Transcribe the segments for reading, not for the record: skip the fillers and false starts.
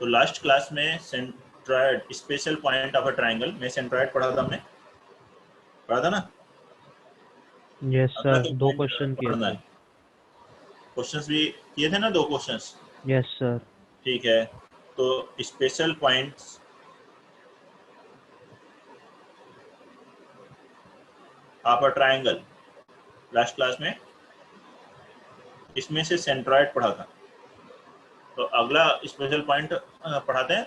तो last class में centroid special point of a triangle में सेंट्रॉइड पढ़ा था, हमने पढ़ा था ना। यस अगला सर, जो 2 पॉइंट क्वेश्चन किए पढ़ना थे। है, क्वेश्चंस भी किए थे ना, 2 क्वेश्चंस। Yes sir. ठीक है, तो special points of a triangle last class में इसमें से सेंट्रॉइड पढ़ा था। तो अगला स्पेशल पॉइंट पढ़ाते हैं,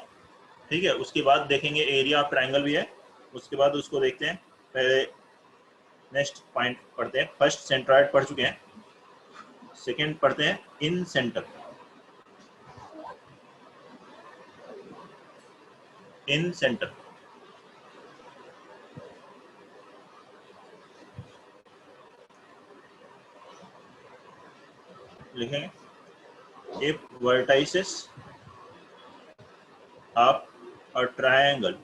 ठीक है। उसके बाद देखेंगे एरिया ऑफ ट्रायंगल भी है, उसके बाद उसको देखते हैं। पहले नेक्स्ट पॉइंट पढ़ते हैं। फर्स्ट सेंट्रॉइड पढ़ चुके हैं, सेकंड पढ़ते हैं इन सेंटर। इन सेंटर लिखेंगे if vertices of a triangle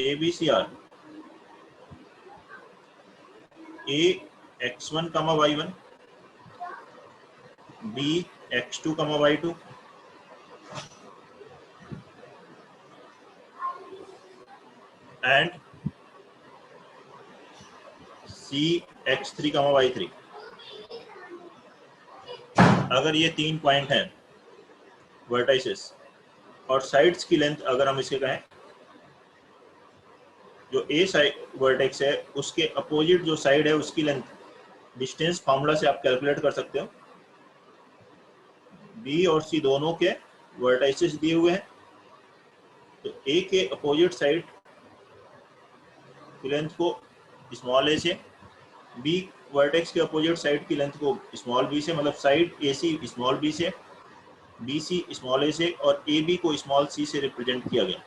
ABC are A x1, y1, B x2, y2, and C x3, y3। अगर ये 3 पॉइंट हैं वर्टाइसेस और साइड्स की लेंथ अगर हम इसके कहें, जो ए साइड वर्टेक्स है उसके अपोजिट जो साइड है उसकी लेंथ, डिस्टेंस फार्मूला से आप कैलकुलेट कर सकते हो। बी और सी दोनों के वर्टाइसेस दिए हुए हैं, तो ए के अपोजिट साइड की लेंथ को स्मॉल ए से, बी वर्टेक्स के अपोजिट साइड की लेंथ को स्मॉल बी से, मतलब साइड ए सी स्मॉल बी से, बी सी स्मॉल ए से और ए बी को स्मॉल सी से रिप्रेजेंट किया गया।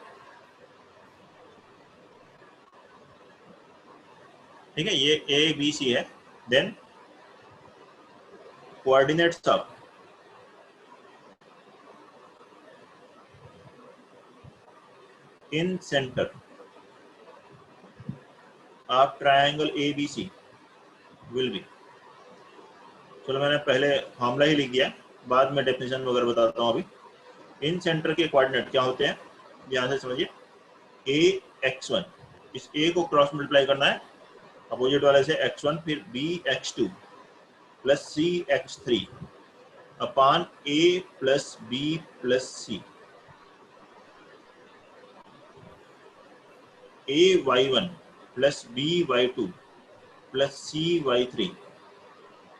ठीक है, ये ए बी सी है। Then coordinates of incentre of triangle A B C will be. चलो मैंने पहले फॉर्मूला ही लिख दिया, बाद में डेफिनेशन वगैरह बताता हूँ। अभी इन सेंटर के कोऑर्डिनेट क्या होते हैं ध्यान से समझिए। ए x1, इस ए को क्रॉस मल्टीप्लाई करना है अपोजिट वाले से x1, फिर b x2 plus c x3 upon a plus b plus c। a y1 plus b y2 plus c y3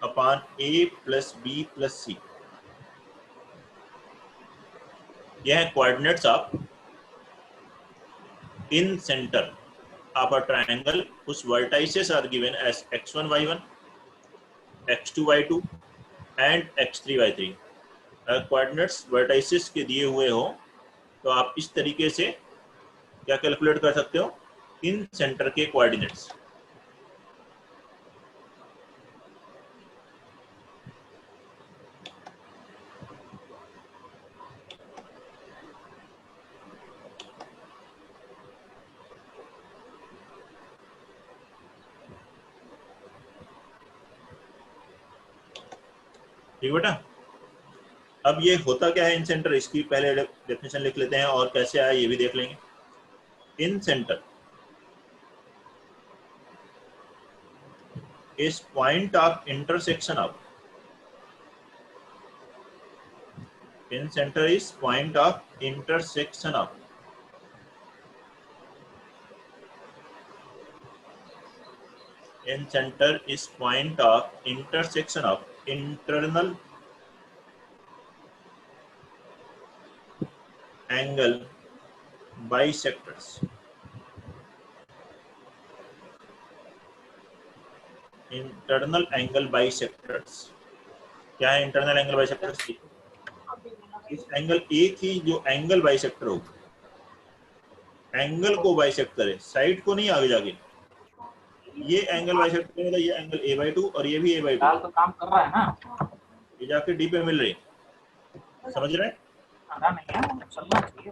upon a plus b plus c। यह है coordinates of in centre of a triangle whose vertices are given as x1 y1, x2 y2 and x3 y3। Coordinates vertices के दिए हुए हो तो आप इस तरीके से क्या कैलकुलेट कर सकते हो, इन सेंटर के कोऑर्डिनेट्स। ठीक बेटा, अब ये होता क्या है इन सेंटर, इसकी पहले डेफिनेशन लिख लेते हैं और कैसे आया ये भी देख लेंगे। Incentre is point of intersection of, incentre is point of intersection of in center is point of intersection of internal angle bisectors। Internal angle bisectors क्या है? इंटरनल एंगल बाइसेक्टर्स, इस एंगल ए की जो angle bisector हो, angle को bisect करे, side को नहीं आगे जाके। ये एंगल बाइसेक्ट करेगा, ये एंगल a/2 और ये भी a/2, तो काम कर रहा है ना, ये जाके डी पे मिल रही है, समझ रहे हैं? आधा नहीं है, चलना चाहिए।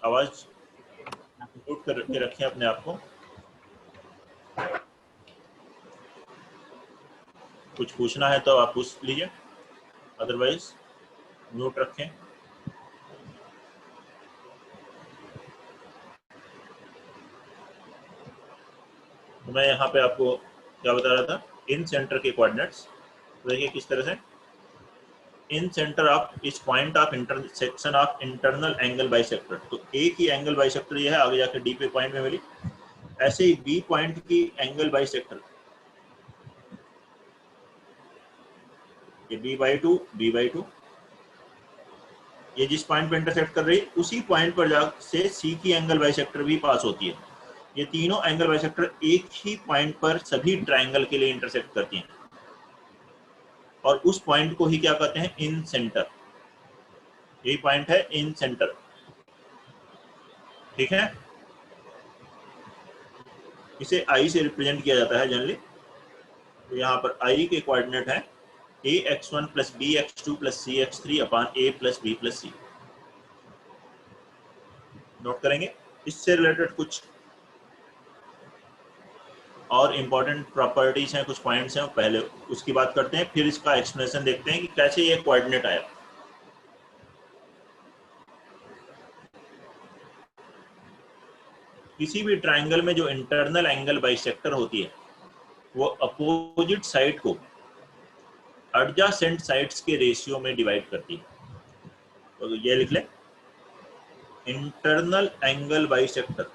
आवाज म्यूट करके रखें अपने आप को। कुछ पूछना है तो आप पूछ लीजिए, अदरवाइज म्यूट रखें। तो मैं यहाँ पे आपको क्या बता रहा था, इन सेंटर के कोऑर्डिनेट्स देखिए किस तरह से। इन सेंटर ऑफ इस point of intersection of internal angle bisector, तो ए की एंगल बाइसेक्टर ये है, आगे जाकर डी पे पॉइंट में मिली। ऐसे ही बी पॉइंट की एंगल बाइसेक्टर, ये b/2 ये जिस पॉइंट पर इंटरसेक्ट कर रही है उसी पॉइंट पर जा से सी की एंगल बाइसेक्टर भी पास होती है। ये तीनों एंगल बाइसेक्टर एक ही पॉइंट पर सभी ट्राइंगल के लिए इंटरसेक्ट करती हैं और उस पॉइंट को ही क्या कहते हैं, इन सेंटर। यही पॉइंट है इन सेंटर, ठीक है। इसे आई से रिप्रेजेंट किया जाता है जनरली। तो यहाँ पर आई के कोऑर्डिनेट है ax1 + bx2 + cx3 / a + b + c। Note करेंगे। इससे रिलेटेड कुछ और इम्पोर्टेंट प्रॉपर्टीज हैं, कुछ पॉइंट्स हैं, पहले उसकी बात करते हैं, फिर इसका एक्सप्लेनेशन देखते हैं कि कैसे ये कोऑर्डिनेट आया। किसी भी ट्राइंगल में जो इंटरनल एंगल बाइसेक्टर होती है वो अपोजिट साइड को एडजेसेंट साइड्स के रेशियो में डिवाइड करती है। तो ये लिख लें, internal angle bisector,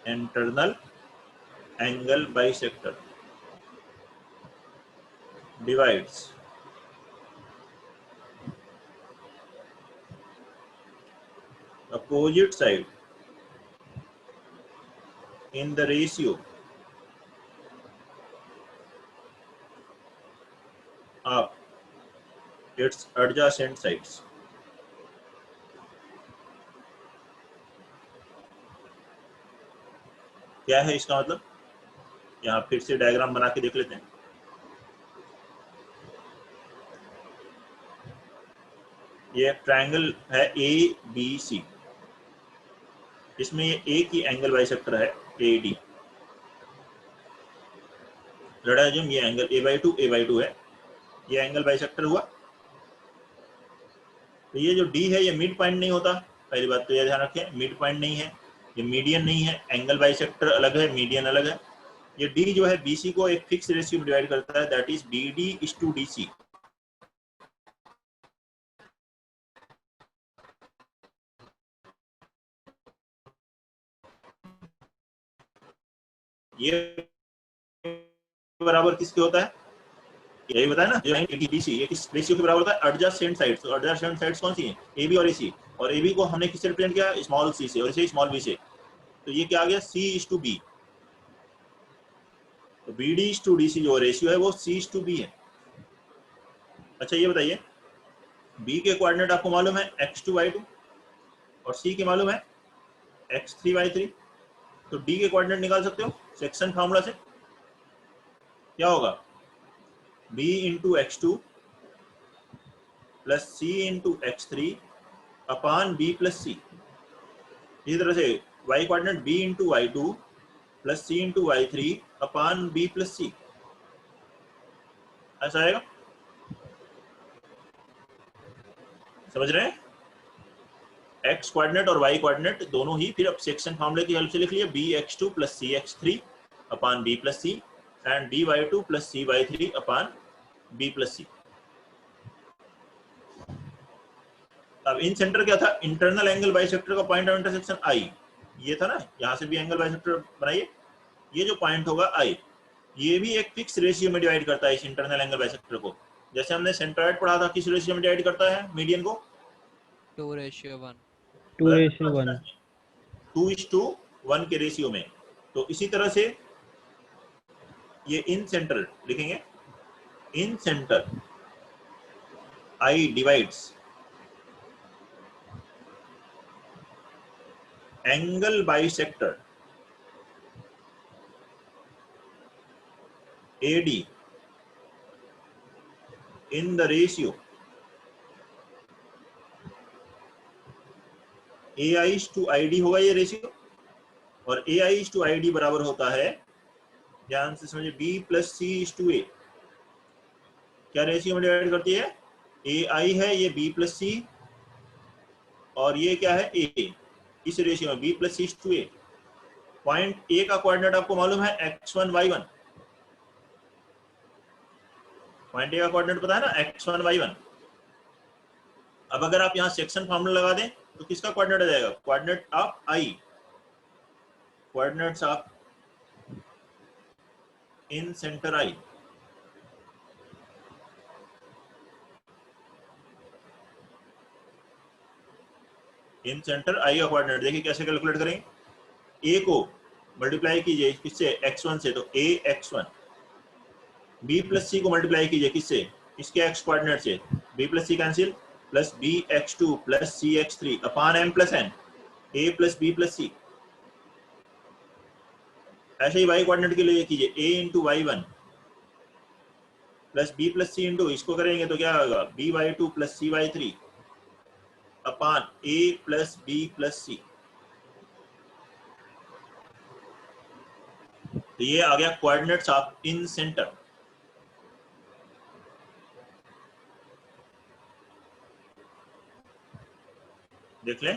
internal angle bisector divides opposite side in the ratio of its adjacent sides। क्या है इसका मतलब, यहाँ फिर से डायग्राम बना के देख लेते हैं। ये एक ट्रायंगल है ABC, इसमें ये ए की एंगल बाइसेक्टर है AD। लड़ाजम ये एंगल a/2 है, ये एंगल बाइसेक्टर हुआ। तो ये जो D है ये मिड पॉइंट नहीं होता, पहली बात तो ये ध्यान रखें, मिड पॉइंट नहीं है, ये मीडियन नहीं है, एंगल बाइसेक्टर अलग है, मीडियन अलग है। ये D जो है BC को एक फिक्स रेशियो में डिवाइड करता है, दैट इज BD/DC। ये बराबर किसके होता है, यही बताया ना, जो है ADBC, ये किस रेशियो के बराबर होता है, एडजेसेंट साइड्स। तो एडजेसेंट साइड्स कौन सी हैं, AB और AC, और AB को हमने किससे रिप्रेजेंट किया, स्मॉल c से, और इसे स्मॉल b से। तो ये क्या आ गया, C/B। तो BD/DC जो रेशियो है वो C/B है। अच्छा ये बताइए, B के कोऑर्डिनेट आपको मालूम है x2y2 और C के मालूम है x3y3। तो D के कोऑर्डिनेट निकाल सकते हो सेक्शन फार्मूला से, क्या होगा, B × x2 + C × x3 / b + c। इसी तरह से y coordinate B × y2 + C × y3 / b + c, ऐसा आएगा। समझ रहे हैं, x कोऑर्डिनेट और y कोऑर्डिनेट दोनों ही फिर अब सेक्शन फार्मूले की हेल्प से लिख लिए, bx2 + cx3 / b + c and dy2 + cy3 / b + c। अब इन सेंटर क्या था, इंटरनल एंगल बाइसेक्टर का पॉइंट ऑफ इंटरसेक्शन I, ये था ना, यहाँ से भी एंगल बाइसेक्टर बनाइए। ये जो पॉइंट होगा I, ये भी एक फिक्स रेशियो में डिवाइड करता है इस इंटरनल एंगल बाइसेक्टर को। जैसे हमने सेंट्रॉइड पढ़ा था, किस रेशियो में डिवाइड करता है मीडियन को, 2:1। 2:1। 2:1 के रेशियो में। तो इसी तरह से ये इन सेंटर लिखेंगे, incentre I divides angle bisector AD in the ratio AI/ID होगा ये रेशियो, और AI/ID बराबर होता है ध्यान से समझिए, b plus C is to A, क्या रेशियो में डिवाइड करती है? ए आई है, ये b प्लस सी, और ये क्या है? ए। इस रेशियो में b plus C is to A. Point A का कोऑर्डिनेट आपको मालूम है x1 y1, पॉइंट ए का कोऑर्डिनेट पता है ना, x1 y1। अब अगर आप यहाँ सेक्शन फॉर्मूला लगा दें तो किसका कोऑर्डिनेट आ जाएगा? Coordinate of I, coordinates of in centre I. In centre आई का कोऑर्डिनेट देखिए कैसे कैलकुलेट करेंगे। ए को मल्टीप्लाई कीजिए किससे? x1 से, तो a x1। b प्लस सी को मल्टीप्लाई कीजिए किससे? इसके x कोऑर्डिनेट से, b plus C cancel, plus b x2 plus c x3 upon m plus n, a plus b plus c। ऐसे ही y कोऑर्डिनेट के लिए कीजिए, a into y1 plus b plus c into, इसको करेंगे तो क्या होगा? b y2 plus c y3 upon a plus b plus c। तो ये आ गया कोऑर्डिनेट्स ऑफ इन सेंटर। देख लें,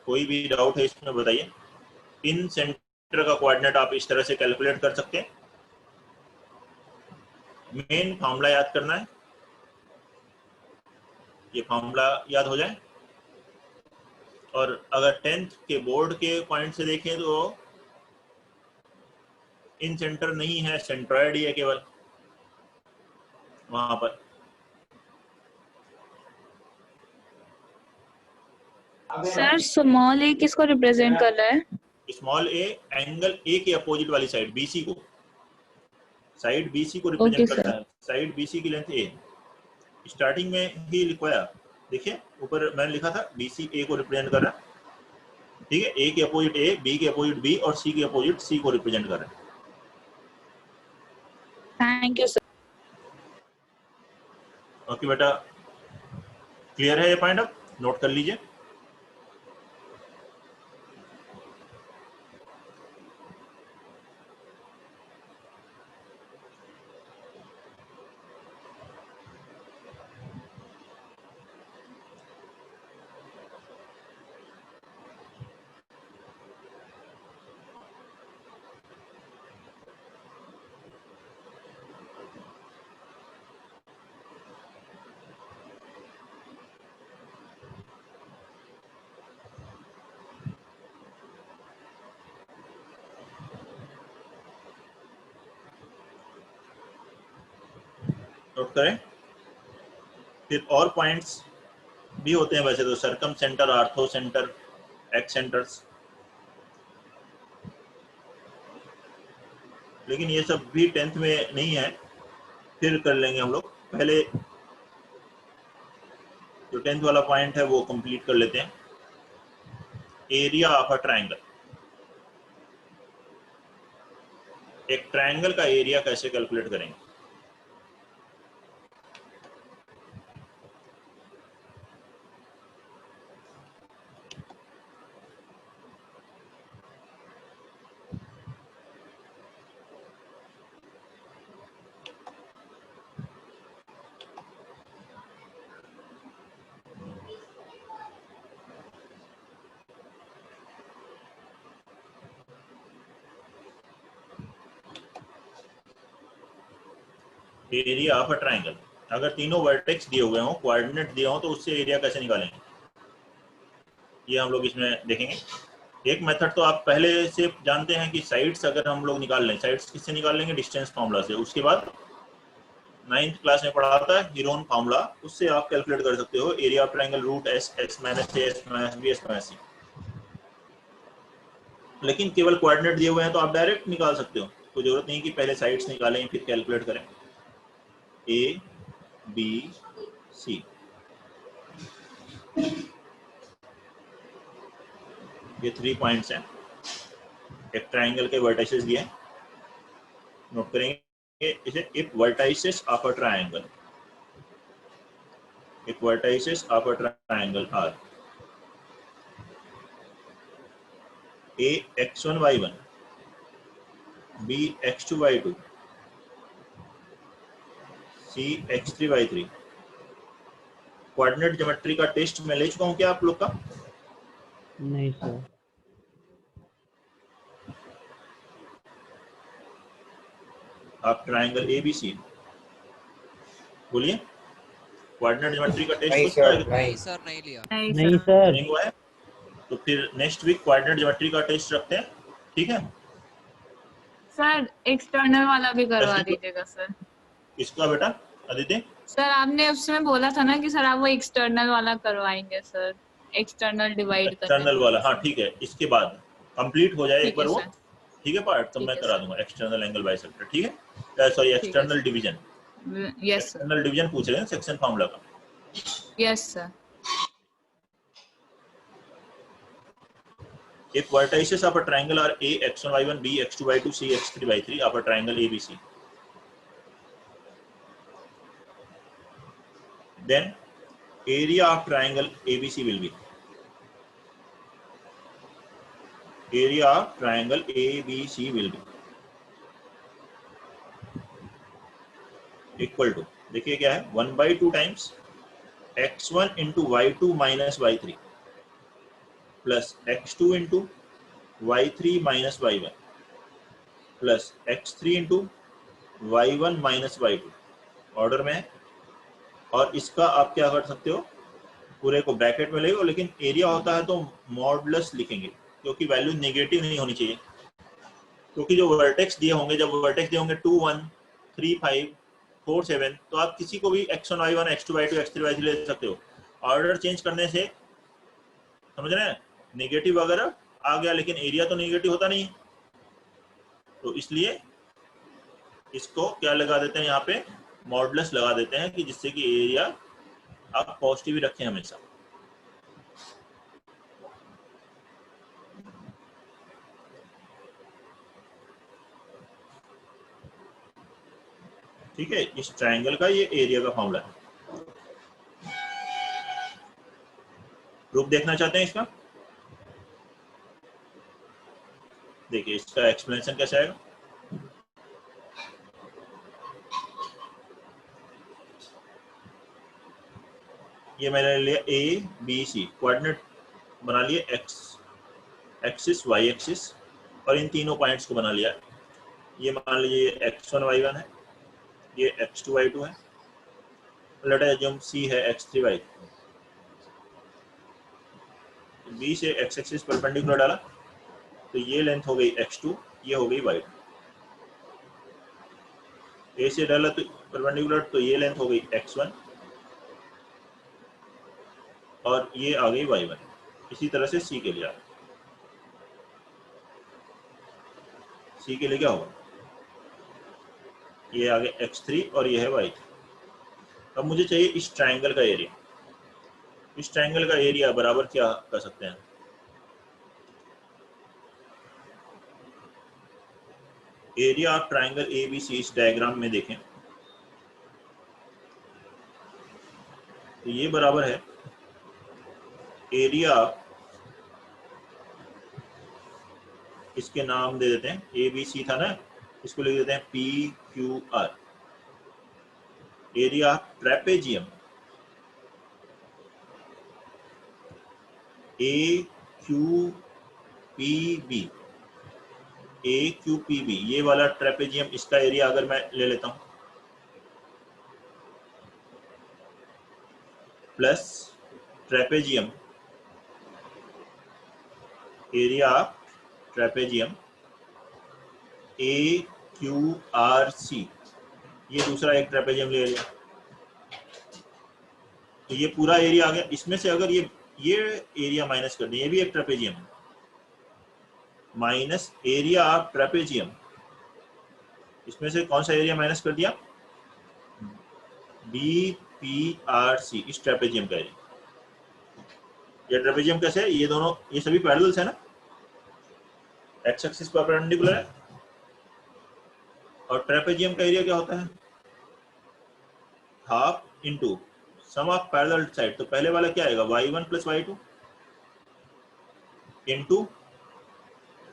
कोई भी डाउट है इसमें बताइए। इन सेंटर का कोऑर्डिनेट आप इस तरह से कैलकुलेट कर सकते हैं। मेन फॉर्मूला याद करना है, ये फॉर्मूला याद हो जाए। और अगर 10th के बोर्ड के पॉइंट से देखें तो इन सेंटर नहीं है, सेंट्रॉइड ही है केवल वहां पर। सर स्मॉल ए किसको रिप्रेजेंट कर रहा है? स्मॉल ए एंगल ए के अपोजिट वाली साइड बीसी को, साइड बीसी को रिप्रेजेंट Okay, करता है। साइड बीसी की लेंथ ए, स्टार्टिंग में ही लिखवाया, देखिए ऊपर मैंने लिखा था बीसी ए को रिप्रेजेंट कर रहा है, ठीक है। ए के अपोजिट ए, बी के अपोजिट बी और सी के अपोजिट सी को रिप्रेजेंट कर रहा है। Thank you sir. ओके बेटा, क्लियर है ये पॉइंट? अब नोट कर लीजिए। नोट करें। फिर और पॉइंट्स भी होते हैं वैसे तो, circumcentre, orthocentre, excentres, लेकिन ये सब भी 10th में नहीं है, फिर कर लेंगे हम लोग। पहले जो 10th वाला पॉइंट है वो कंप्लीट कर लेते हैं। एरिया ऑफ अ ट्रायंगल, एक ट्रायंगल का एरिया कैसे कैलकुलेट करेंगे? एरिया ऑफ अ ट्रायंगल, अगर तीनों वर्टेक्स दिए हुए हों, कोऑर्डिनेट दिए हों, तो उससे एरिया कैसे निकालेंगे, ये हम लोग इसमें देखेंगे। एक मेथड तो आप पहले से जानते हैं कि साइड्स अगर हम लोग निकाल लें, साइड्स किससे निकाल लेंगे? डिस्टेंस फार्मूला से। उसके बाद 9th क्लास में पढ़ा था हीरोन फार्मूला, उससे आप कैलकुलेट कर सकते हो area of triangle, root S, X minus A, S minus B, S minus C. लेकिन केवल कोऑर्डिनेट दिए हुए हैं तो आप डायरेक्ट निकाल सकते हो, कोई जरूरत नहीं कि पहले साइड्स निकालें फिर कैलकुलेट करें। ए बी सी, ये 3 पॉइंट्स हैं, एक ट्रायंगल के वर्टिसेस दिए हैं। नोट करेंगे इसे, if vertices of a triangle, if vertices of a triangle are a x1 y1, bx2y2 cx3y3 coordinate geometry का टेस्ट मैं ले चुका हूं क्या आप लोग का? नहीं सर। आप ट्रायंगल ABC बोलिए, कोऑर्डिनेट ज्योमेट्री का टेस्ट नहीं हो चुका है? सर, नहीं सर नहीं लिया। नहीं सर। नहीं हुआ है तो फिर नेक्स्ट वीक कोऑर्डिनेट ज्योमेट्री का टेस्ट रखते हैं, ठीक है? सर एक्सटर्नल वाला भी करवा टेस्ट दीजिएगा सर। किसका बेटा आदित्य? सर आपने उसमें बोला था ना कि सर आप वो एक्सटर्नल वाला करवाएंगे सर, एक्सटर्नल डिवाइड करने एक्सटर्नल वाला, हाँ ठीक है, इसके बाद कंप्लीट हो जाए एक ठीक बार है वो, सर। ठीक है पार्ट, तब ठीक मैं है करा सर। दूंगा एक्सटर्नल एंगल बाइसेक्टर, ठीक है? Sorry, external division, yes sir. External division पूछ रहे हैं सेक्शन फार्मूला का। Yes sir. If vertices of a triangle are A x1 y1 B x2 y2 C x3 y3 of a triangle ABC, then area of triangle ABC will be equal to, देखिए क्या है, 1/2 times x1 into y2 minus y3 plus x2 into y3 minus y1 plus x3 into y1 minus y2 order में है। और इसका आप क्या कर सकते हो, पूरे को ब्रैकेट में लेंगे, लेकिन एरिया होता है तो मॉडुलस लिखेंगे क्योंकि वैल्यू नेगेटिव नहीं होनी चाहिए, क्योंकि जो वर्टेक्स दिए होंगे, जब वर्टेक्स दिए होंगे 2 1 3 5 4 7, तो आप किसी को भी x1 y1 x2 y2 x3 y3 ले सकते हो। ऑर्डर चेंज करने से, समझ रहे हैं, नेगेटिव वगैरह आ गया, लेकिन एरिया तो नेगेटिव होता नहीं है, तो इसलिए इसको क्या लगा देते हैं, यहाँ पे मॉडुलस लगा देते हैं कि जिससे कि एरिया आप पॉजिटिव ही रखें हमेशा। ठीक है, इस ट्रायंगल का ये एरिया का फॉर्मूला है। प्रूफ देखना चाहते हैं इसका? देखिए इसका एक्सप्लेनेशन कैसे आएगा। ये मैंने लिया A B C, कोऑर्डिनेट बना लिए x एक्सिस y एक्सिस, और इन तीनों पॉइंट्स को बना लिया। ये मान लीजिए x1 y1 है, ये x2 y2 है, लेट अस अज्यूम C है x3 y2। B से x एक्सिस परपेंडिकुलर डाला तो ये लेंथ हो गई x2, ये हो गई y2। A से डाला तो परपेंडिकुलर, तो ये लेंथ हो गई x1 और ये आ गई y1। इसी तरह से C के लिए आ, C के लिए क्या होगा, ये आगे x3 और ये है y3। अब मुझे चाहिए इस ट्रायंगल का एरिया। इस ट्रायंगल का एरिया बराबर क्या कर सकते हैं, एरिया ऑफ ट्रायंगल ABC इस डायग्राम में देखें तो ये बराबर है एरिया, इसके नाम दे देते हैं, ABC था ना, इसको लिख देते हैं PQR, एरिया ट्रेपेजियम AQPB, ये वाला ट्रेपेजियम, इसका एरिया अगर मैं ले लेता हूं, plus trapezium, area trapezium AQRC, ये दूसरा एक ट्रेपेजियम ले लिया, तो ये पूरा एरिया आ गया। इसमें से अगर ये एरिया माइनस कर दें, ये भी एक ट्रेपेजियम है, माइनस एरिया ऑफ ट्रेपेजियम, इसमें से कौन सा एरिया माइनस कर दिया, BPRC, इस ट्रेपेजियम का एरिया। ये ट्रेपेजियम कैसे है, ये दोनों, ये सभी पैरेलल्स है ना, एक्स एक्सिस परपेंडिकुलर है, और ट्रेपेजियम का एरिया क्या होता है, half into sum of parallel side. तो पहले वाला क्या आएगा, y1 plus y2 into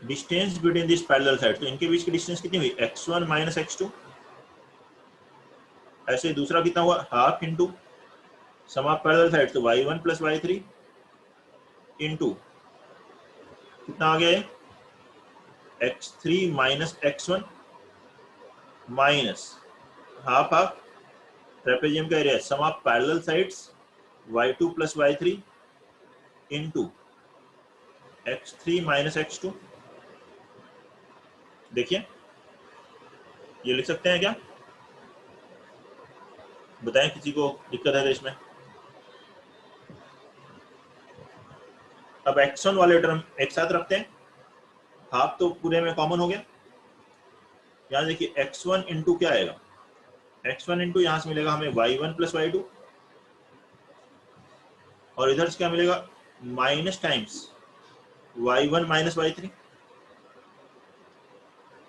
distance between this parallel side, तो इनके बीच की डिस्टेंस कितनी हुई, x1 माइनस x2। ऐसे दूसरा कितना हुआ, half into sum of parallel side, तो y1 प्लस y3 इंटू कितना आ गया, x3 minus x1 minus half half trapezium का area sum of parallel sides y2 plus y3 into x3 minus x2। देखिए ये लिख सकते हैं क्या, बताएं किसी को दिक्कत है तो इसमें। अब x1 वाले टर्म एक साथ रखते हैं, हाफ तो पूरे में कॉमन हो गया। यहाँ देखिए x1 इंटू क्या आएगा, x1 इंटू यहाँ से मिलेगा हमें y1 प्लस y2, और इधर से क्या मिलेगा, minus times y1 minus y3।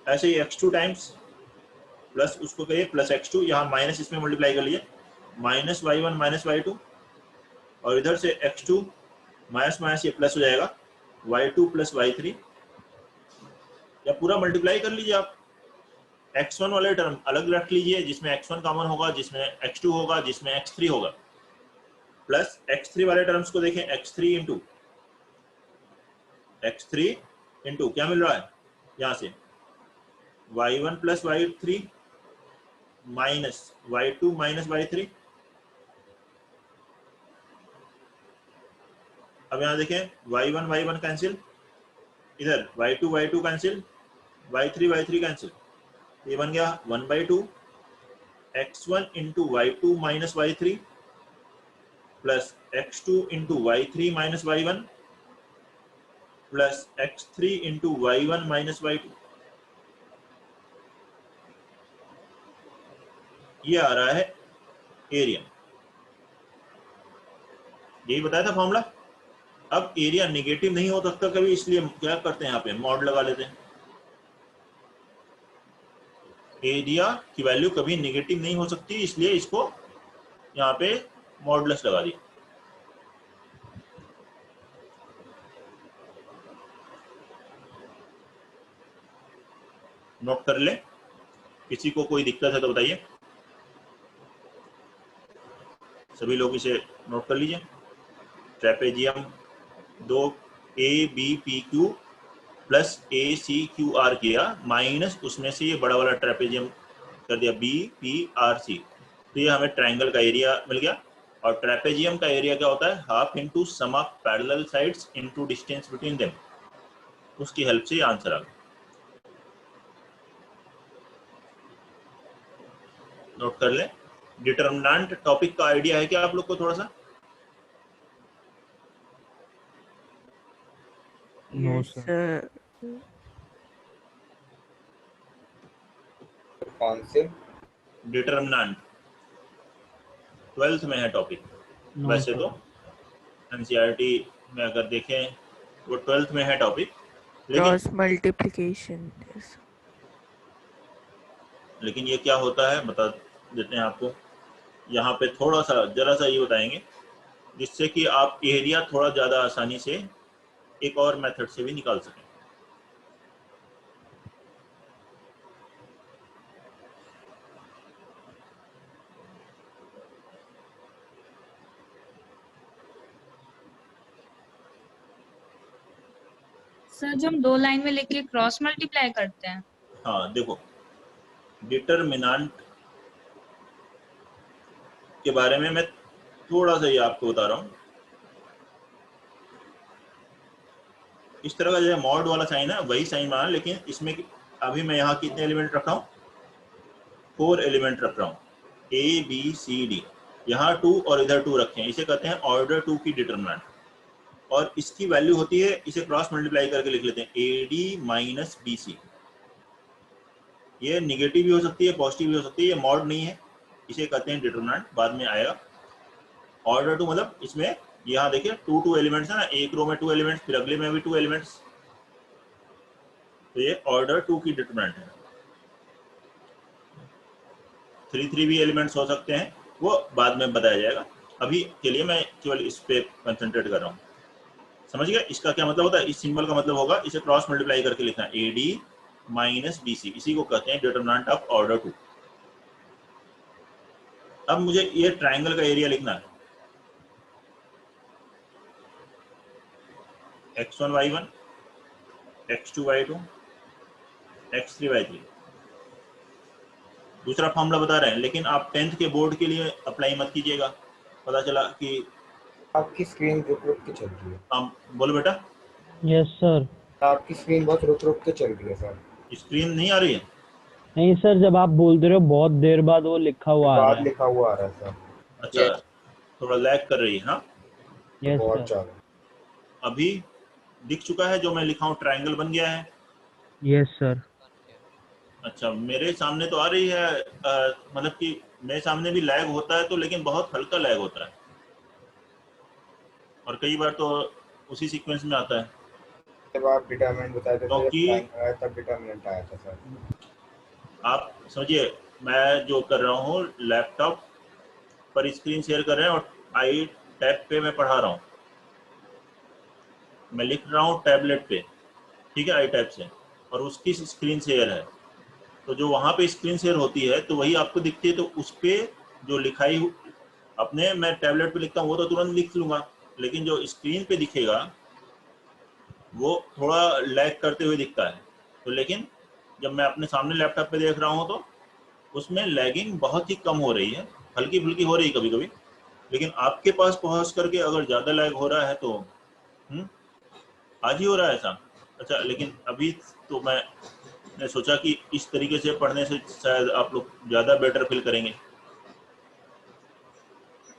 ऐसे ही x2 टाइम्स प्लस उसको कहिए प्लस x2, यहाँ माइनस इसमें मल्टीप्लाई कर लिए, माइनस y1 माइनस y2, और इधर से x2 माइनस माइनस ये प्लस हो जाएगा y2 प्लस y3, या पूरा मल्टीप्लाई कर लीजिए आप। x1 वाले टर्म अलग रख लीजिए जिसमें x1 कॉमन होगा, जिसमें x2 होगा, जिसमें x3 होगा, प्लस x3 वाले टर्म्स को देखें, x3 इंटू क्या मिल रहा है यहाँ से, y1 plus y3 minus y2 minus y3। अब यहाँ देखें y1 कैंसिल, इधर y2 कैंसिल, y3 कैंसिल, ये बन गया 1/2 x1 into y2 minus y3 plus x2 into y3 minus y1 plus x3 into y1 minus y2। ये आ रहा है एरिया, यही बताया था फॉर्मूला। अब एरिया निगेटिव नहीं हो सकता कभी, इसलिए क्या करते हैं यहाँ पे मॉड लगा लेते हैं। एरिया की वैल्यू कभी निगेटिव नहीं हो सकती, इसलिए इसको यहाँ पे मॉडुलस लगा दिया। नोट कर ले, किसी को कोई दिक्कत है तो बताइए, सभी लोग इसे नोट कर लीजिए। ट्रेपेजियम 2 ABPQ प्लस ACQR किया, माइनस उसमें से ये बड़ा वाला ट्रेपेजियम कर दिया BPRC, तो ये हमें ट्रायंगल का एरिया मिल गया। और ट्रेपेजियम का एरिया क्या होता है, half into sum of parallel sides into distance between them, उसकी हेल्प से आंसर आ गया। नोट कर लें। डिटरमिनेंट टॉपिक का आइडिया है क्या आप लोग को थोड़ा सा? No sir. कौन से? डिटरमिनेंट 12th में है टॉपिक। वैसे तो एनसीईआरटी में अगर देखें वो 12th में है टॉपिक, क्रॉस मल्टीप्लिकेशन। लेकिन ये क्या होता है बता देते हैं आपको। यहाँ पे थोड़ा सा जरा सा ये बताएंगे जिससे कि आप एरिया थोड़ा ज़्यादा आसानी से एक और मेथड से भी निकाल सकें। सर जब हम 2 लाइन में लेके क्रॉस मल्टीप्लाई करते हैं, हाँ देखो, डिटरमिनेंट के बारे में मैं थोड़ा सा ये आपको बता रहा हूँ। इस तरह का जो मॉड वाला साइन है वही साइन बना, लेकिन इसमें अभी मैं यहाँ कितने एलिमेंट रख रहा हूँ, 4 एलिमेंट रख रहा हूँ, ABCD, यहाँ 2 और इधर 2 रखे हैं। इसे कहते हैं ऑर्डर 2 की डिटरमिनेंट, और इसकी वैल्यू होती है, इसे क्रॉस मल्टीप्लाई करके लिख लेते हैं AD माइनस BC। ये निगेटिव भी हो सकती है, पॉजिटिव भी हो सकती है, ये मॉड नहीं है, इसे कहते हैं डिटरमिनेंट, बाद में आएगा। ऑर्डर 2 मतलब इसमें यहाँ देखिए 2 एलिमेंट्स है ना, एक रो में 2 एलिमेंट्स, फिर अगले में भी 2 एलिमेंट्स, तो ये ऑर्डर 2 की डिटरमिनेंट है। 3 भी एलिमेंट्स हो सकते हैं, वो बाद में बताया जाएगा। अभी के लिए मैं केवल इस पे कंसंट्रेट कर रहा हूँ। समझ गया? इसका क्या मतलब होता है? इस सिंबल का मतलब होगा इसे क्रॉस मल्टीप्लाई करके लिखना है, AD माइनस BC, इसी को कहते हैं डिटरमिनेंट ऑफ ऑर्डर 2। अब मुझे ये ट्राइंगल का एरिया लिखना है, x1 y1 x2 y2 x3 y3। दूसरा फॉर्मूला बता रहे हैं, लेकिन आप 10th के बोर्ड के लिए अप्लाई मत कीजिएगा। पता चला कि आपकी स्क्रीन रुक रुक के चल रही है। आप बोलो बेटा। Yes sir. आपकी स्क्रीन बहुत रुक रुक के चल रही है सर। स्क्रीन नहीं आ रही है? नहीं सर, जब आप बोलते रहे हो बहुत देर बाद वो लिखा हुआ आ रहा बाद है। लिखा हुआ आ रहा है सर। अच्छा, थोड़ा लैग कर रही है। हाँ, यस बहुत सर। ज्यादा। अभी दिख चुका है जो मैं लिखा हूँ, ट्राइंगल बन गया है। Yes sir. अच्छा, मेरे सामने तो आ रही है, मतलब कि मेरे सामने भी लैग होता है तो, लेकिन बहुत हल्का लैग होता है, और कई बार तो उसी सीक्वेंस में आता है। जब आप डिटरमिनेंट बताए थे तो क्योंकि आया तब डिटरमिनेंट आया था सर। आप समझिए, मैं जो कर रहा हूँ लैपटॉप पर स्क्रीन शेयर कर रहे हैं और आई टैब पे मैं पढ़ा रहा हूँ, मैं लिख रहा हूँ टैबलेट पे, ठीक है, आई टैब से, और उसकी स्क्रीन शेयर है। तो जो वहाँ पे स्क्रीन शेयर होती है तो वही आपको दिखती है, तो उस पर जो लिखाई अपने मैं टैबलेट पे लिखता हूँ वो तो तुरंत लिख लूँगा, लेकिन जो स्क्रीन पे दिखेगा वो थोड़ा लैग करते हुए दिखता है। तो लेकिन जब मैं अपने सामने लैपटॉप पे देख रहा हूँ तो उसमें लैगिंग बहुत ही कम हो रही है, हल्की फुल्की हो रही है कभी कभी, लेकिन आपके पास पहुँच करके अगर ज़्यादा लैग हो रहा है तो आज ही हो रहा है ऐसा। अच्छा, लेकिन अभी तो मैंने सोचा कि इस तरीके से पढ़ने से शायद आप लोग ज़्यादा बेटर फील करेंगे।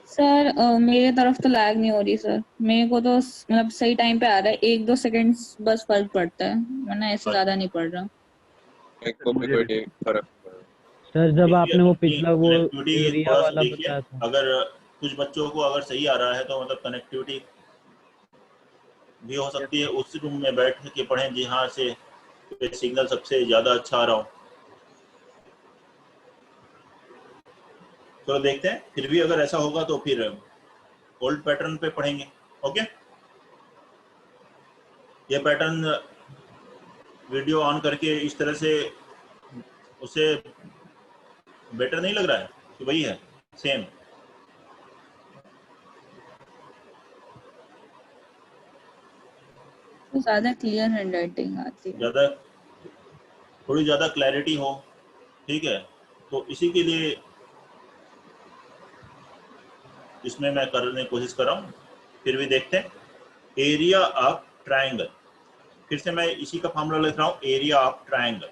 सर मेरे तरफ तो लैग नहीं हो रही सर, मेरे को तो मतलब सही टाइम पे आ रहा है, 1-2 सेकंड बस फर्क पड़ता है, वरना ऐसे ज्यादा नहीं पड़ रहा। सर जब आपने वो पिछला वो कनेक्टिविटी एरिया थोड़ा सा वाला देखिए, बताया था। अगर कुछ बच्चों को अगर सही आ रहा है तो मतलब कनेक्टिविटी भी हो सकती है उस रूम में बैठ के पढ़ें जहाँ से सिग्नल सबसे ज़्यादा अच्छा आ रहा हो। चलो देखते हैं, फिर भी अगर ऐसा होगा तो फिर ओल्ड पैटर्न पे पढ़ेंगे। ओके, ये पैटर्न वीडियो ऑन करके इस तरह से उसे बेटर नहीं लग रहा है कि वही है सेम? तो ज्यादा क्लियर हैंडराइटिंग आती है। ज़्यादा, थोड़ी ज़्यादा क्लैरिटी हो, ठीक है, तो इसी के लिए इसमें मैं करने की कोशिश कर रहा हूँ। फिर भी देखते हैं, एरिया ऑफ ट्राइंगल, फिर से मैं इसी का फॉर्मूला लिख रहा हूँ, एरिया ऑफ ट्राइंगल।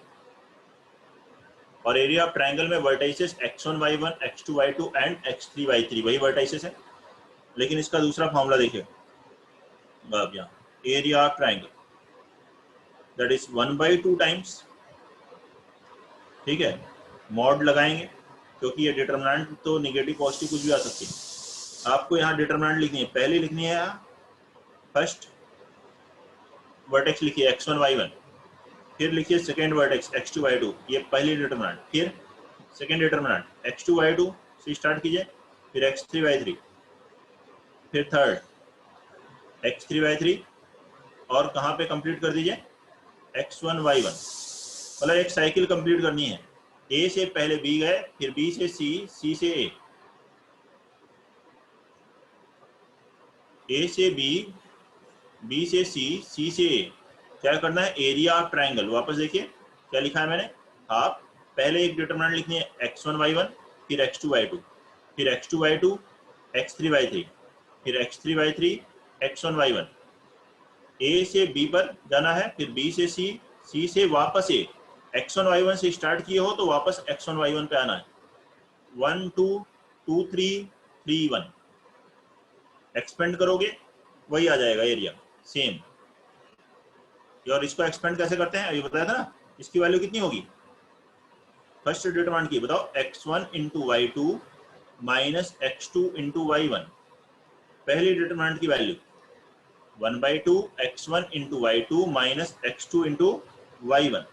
और एरिया ऑफ ट्राइंगल में vertices x1 y1 x2 y2 and x3 y3 वही वर्टाइसेस है, लेकिन इसका दूसरा फॉर्मूला देखिए आप यहाँ, area of triangle that is 1/2 times, ठीक है, मॉड लगाएंगे क्योंकि ये डिटरमिनेंट तो नेगेटिव पॉजिटिव कुछ भी आ सकती है। आपको यहाँ डिटरमिनेंट लिखनी है, पहले लिखनी है यहाँ फर्स्ट वर्टेक्स लिखिए x1 y1, फिर लिखिए सेकेंड वर्टेक्स x2 y2, ये पहली डिटरमिनेंट, फिर सेकेंड डिटरमिनेंट x2 y2 से स्टार्ट कीजिए, फिर x3 y3, फिर थर्ड x3 y3, और कहाँ पे कंप्लीट कर दीजिए x1 y1। मतलब एक साइकिल कंप्लीट करनी है, A से पहले B गए, फिर B से C, C से A, A से B, B से C, C से A। क्या करना है? Area of triangle. वापस देखिए क्या लिखा है मैंने, आप पहले एक डिटरमिनेंट लिखनी है x1 y1, फिर x2 y2, फिर x2 y2 x3 y3, फिर x3 y3 x1 y1। A से B पर जाना है, फिर B से C, C से वापस A, x1 y1 से स्टार्ट किए हो तो वापस x1 y1 पे आना है, 1 2 2 3 3 1, एक्सपेंड करोगे वही आ जाएगा एरिया सेम। और इसको एक्सपेंड कैसे करते हैं अभी बताया था ना, इसकी वैल्यू कितनी होगी फर्स्ट डिटरमिनेंट की, बताओ, x1 into y2 minus x2 into y1, पहली डिटरमिनेंट की value 1/2 x1 into y2 minus x2 into y1,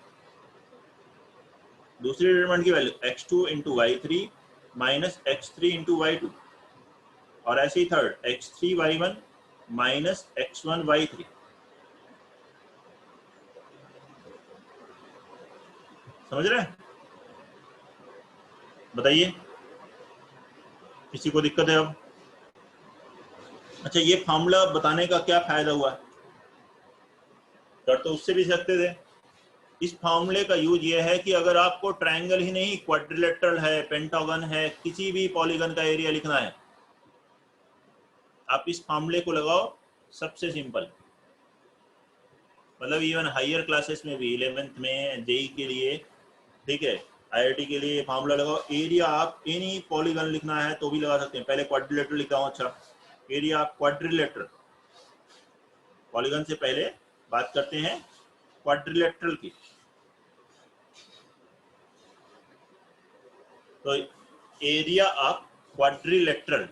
दूसरी डिटरमिनेंट की value x2 into y3 minus x3 into y2, और ऐसे ही third x3 y1 minus x1y3। समझ रहे हैं? बताइए, किसी को दिक्कत है अब? अच्छा, ये फॉर्मूला बताने का क्या फायदा हुआ? कर तो उससे भी सकते थे। इस फॉर्मूले का यूज ये है कि अगर आपको ट्रायंगल ही नहीं, क्वाड्रिलेटरल है, पेंटागन है, किसी भी पॉलीगन का एरिया लिखना है, आप इस फॉर्मूले को लगाओ। सबसे सिंपल, मतलब इवन हायर क्लासेस में भी, 11th में, जेई के लिए, ठीक है, आईआईटी के लिए फॉर्मूला लगाओ। एरिया आप एनी पॉलीगन लिखना है तो भी लगा सकते हैं। पहले क्वाड्रिलेटरल लिखा हूं। अच्छा, एरिया आप क्वाड्रिलेटरल, पॉलीगन से पहले बात करते हैं क्वाड्रिलेटरल की। तो एरिया ऑफ क्वाड्रिलेटरल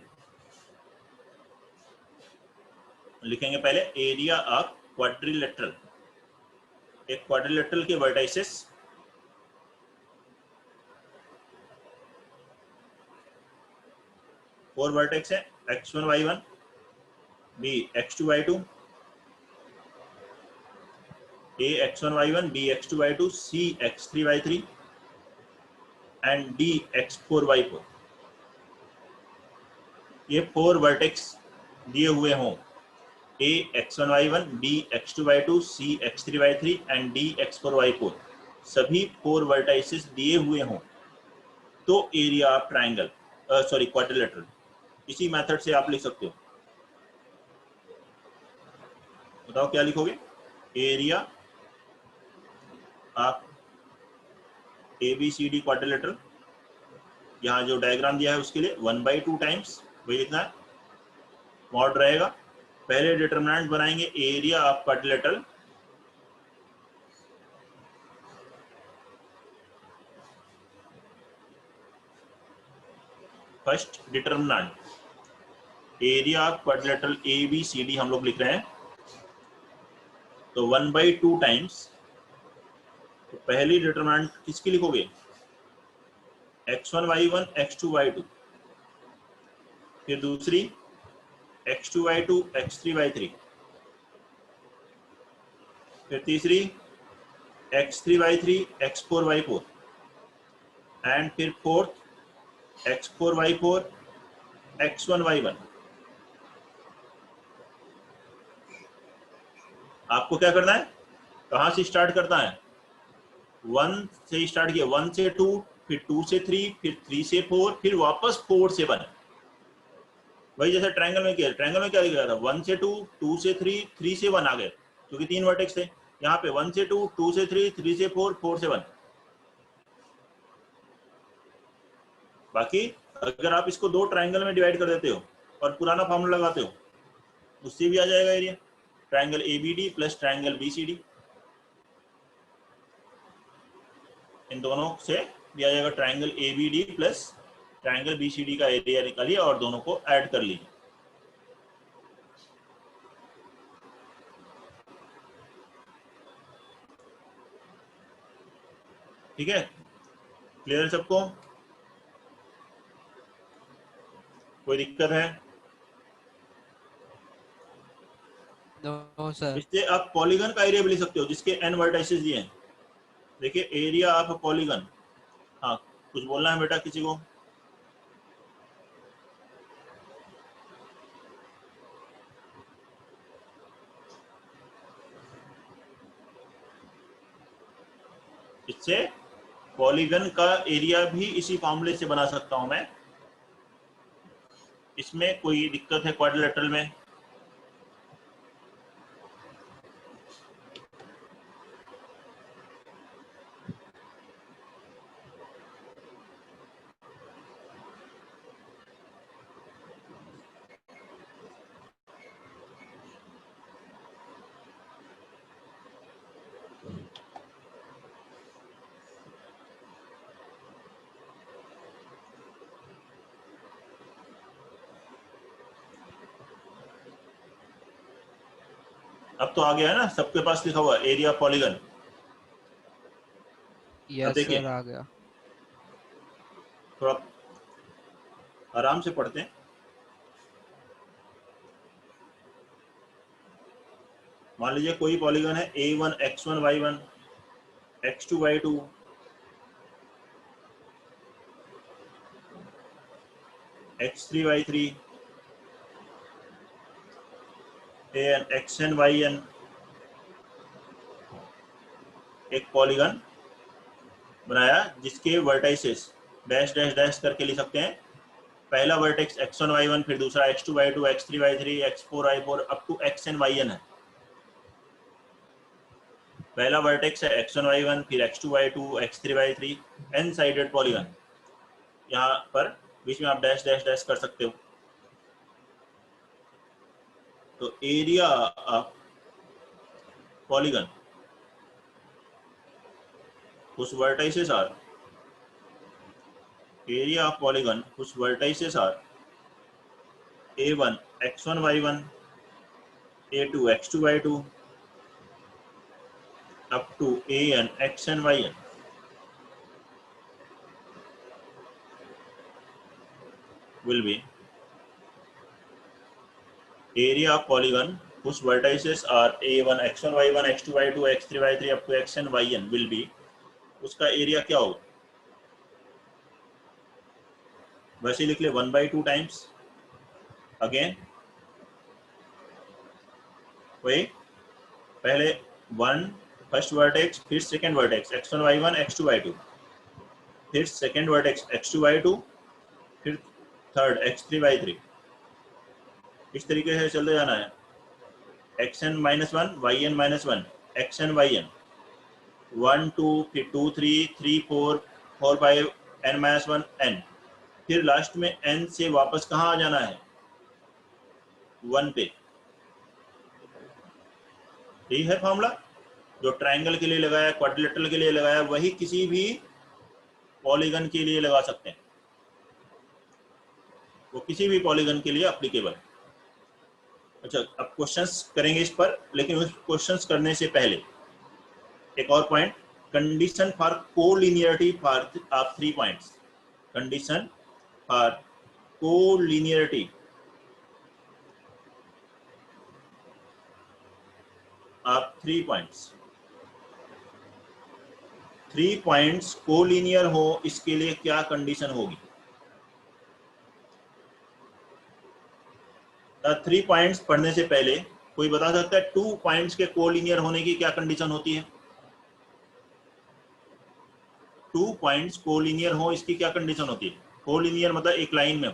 लिखेंगे पहले, एरिया ऑफ क्वाड्रिलेटरल। एक क्वाड्रिलेटरल के वर्टाइसेस 4 वर्टेक्स है, x1 y1, b x2 y2, a x1 y1, b x2 y2, c x3 y3 and d x4 y4। ये 4 वर्टेक्स दिए हुए हों, a x1 y1, b x2 y2, c x3 y3 and d x4 y4, सभी 4 vertices दिए हुए हों, तो area of triangle, sorry quadrilateral, इसी मेथड से आप लिख सकते हो। बताओ क्या लिखोगे? एरिया ऑफ ABCD क्वाड्रिलेटरल, यहाँ जो डायग्राम दिया है उसके लिए 1/2 टाइम्स वही लिखना है, मॉड रहेगा। पहले डिटरमिनेंट बनाएंगे area of quadrilateral, first determinant area of quadrilateral ABCD हम लोग लिख रहे हैं, तो 1/2 टाइम्स। तो पहली डिटरमिनेंट किसकी लिखोगे? x1 y1 x2 y2, फिर दूसरी x2 y2 x3 y3, फिर तीसरी x3 y3 x4 y4 and फिर fourth x4 y4 x1 y1। आपको क्या करना है? कहां से स्टार्ट करना है? 1 से स्टार्ट किया, 1 से 2, फिर 2 से 3, फिर 3 से 4, फिर वापस 4 से 1। वही जैसे ट्रायंगल में किया। ट्रायंगल में क्या लिखा था? 1 से 2, 2 से 3, 3 से 1 आ गए, क्योंकि 3 वर्टेक्स थे। यहाँ पे 1 से 2, 2 से 3, 3 से 4, 4 से 1। बाकी अगर आप इसको 2 ट्रायंगल में डिवाइड कर देते हो और पुराना फॉर्मूला लगाते हो, उससे भी आ जाएगा area. Triangle ABD plus triangle BCD, इन दोनों से दिया जाएगा triangle ABD plus triangle BCD का एरिया निकालिए और दोनों को ऐड कर लीजिए। ठीक है, क्लियर सबको? कोई दिक्कत है? No sir. इससे आप पॉलीगन का एरिया भी लिख सकते हो जिसके n वर्टाइसेस दिए हैं। देखिए, एरिया ऑफ पॉलीगन। हाँ, कुछ बोलना है बेटा किसी को? इससे पॉलीगन का एरिया भी इसी फॉर्मूले से बना सकता हूं मैं। इसमें कोई दिक्कत है क्वाड्रिलेटरल में? अब तो आ गया है ना सबके पास लिखा हुआ एरिया पॉलीगन? यस देखिए, सर, आ गया। थोड़ा आराम से पढ़ते हैं। मान लीजिए कोई पॉलीगन है A1 X1 Y1 X2 Y2 X3 Y3 AN XN YN, एक पॉलीगन बनाया जिसके वर्टाइसेस डैश डैश डैश करके लिख सकते हैं। पहला वर्टेक्स x1 y1, फिर दूसरा x2 y2, x3 y3, x4 y4 up to xn yn है। पहला वर्टेक्स है x1 y1, फिर x2 y2, x3 y3, n sided polygon. यहाँ पर बीच में आप डैश डैश डैश कर सकते हो। तो area of polygon whose vertices are area of polygon whose vertices are A1 x1 y1, A2 x2 y2 up to AN xn yn will be area of polygon whose vertices are A1 x1 y1, x2 y2, x3 y3 up to xn yn will be, उसका area क्या होगा? वैसे लिख ले 1/2 times again वही पहले 1 first vertex, फिर second vertex x1 y1 x2 y2, फिर सेकंड वर्टेक्स x2 y2, फिर थर्ड x3 y3। इस तरीके से चलते जाना है। xn -1 yn -1 xn yn 1 2 फिर 2 3 3 4 4 5 n -1 n, फिर लास्ट में n से वापस कहाँ आ जाना है? 1 पे। यही है फॉर्मूला जो ट्रायंगल के लिए लगाया, क्वाड्रिलेटरल के लिए लगाया, वही किसी भी पॉलीगन के लिए लगा सकते हैं। वो किसी भी पॉलीगन के लिए एप्लीकेबल। अच्छा, अब क्वेश्चंस करेंगे इस पर, लेकिन उस क्वेश्चंस करने से पहले एक और point, condition for collinearity for of 3 points. Condition for collinearity of 3 points. 3 points collinear हो, इसके लिए क्या कंडीशन होगी? 3 पॉइंट्स पढ़ने से पहले कोई बता सकता है 2 पॉइंट्स के कोलिनियर होने की क्या कंडीशन होती है? 2 पॉइंट्स कोलिनियर हो, इसकी क्या कंडीशन होती है? कोलिनियर मतलब एक लाइन में।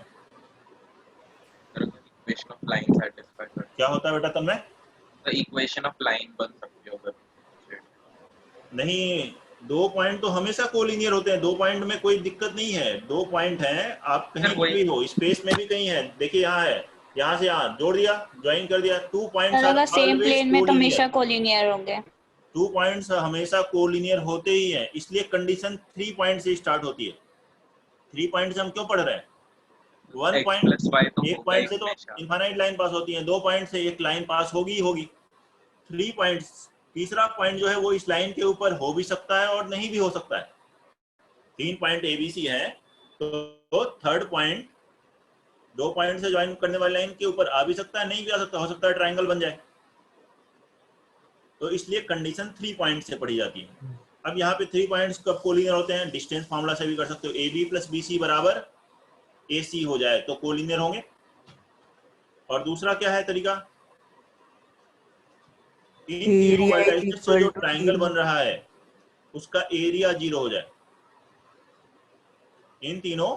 इक्वेशन ऑफ लाइन सैटिस्फाई कर, क्या होता है बेटा तन्मय? तो इक्वेशन ऑफ लाइन बन सकती है अगर नहीं, 2 पॉइंट तो हमेशा कोलिनियर होते हैं। 2 पॉइंट में कोई दिक्कत नहीं है। 2 पॉइंट हैं, आप कहीं भी हो, स्पेस में भी कहीं है। देखिए यहाँ है, यहाँ से यहाँ जोड़ दिया, ज्वाइन कर दिया। 2 पॉइंट्स अगर सेम प्लेन में तो हमेशा कोलिनियर होंगे। 2 पॉइंट्स हमेशा कोलिनियर होते ही हैं, इसलिए कंडीशन 3 पॉइंट से स्टार्ट होती है। 3 पॉइंट से हम क्यों पढ़ रहे हैं? 1 पॉइंट, एक पॉइंट से तो इनफाइनाइट लाइन पास होती है, 2 पॉइंट से एक लाइन पास होगी ही होगी। 3 पॉइंट्स, तीसरा पॉइंट जो है वो इस लाइन के ऊपर हो भी सकता है और नहीं भी हो सकता है। 3 पॉइंट ABC है, तो थर्ड पॉइंट 2 पॉइंट से ज्वाइन करने वाली लाइन के ऊपर आ भी सकता है, नहीं भी आ सकता, हो सकता है ट्रायंगल बन जाए। तो इसलिए कंडीशन 3 पॉइंट से पढ़ी जाती है। अब यहाँ पे 3 पॉइंट्स कब कोलिनियर होते हैं? डिस्टेंस फार्मूला से भी कर सकते हो। AB + BC बराबर AC हो जाए तो कोलिनियर होंगे। और दूसरा क्या है तरीका? इन तीनों वर्टाइसेस से जो ट्रायंगल बन रहा है उसका एरिया 0 हो जाए। इन तीनों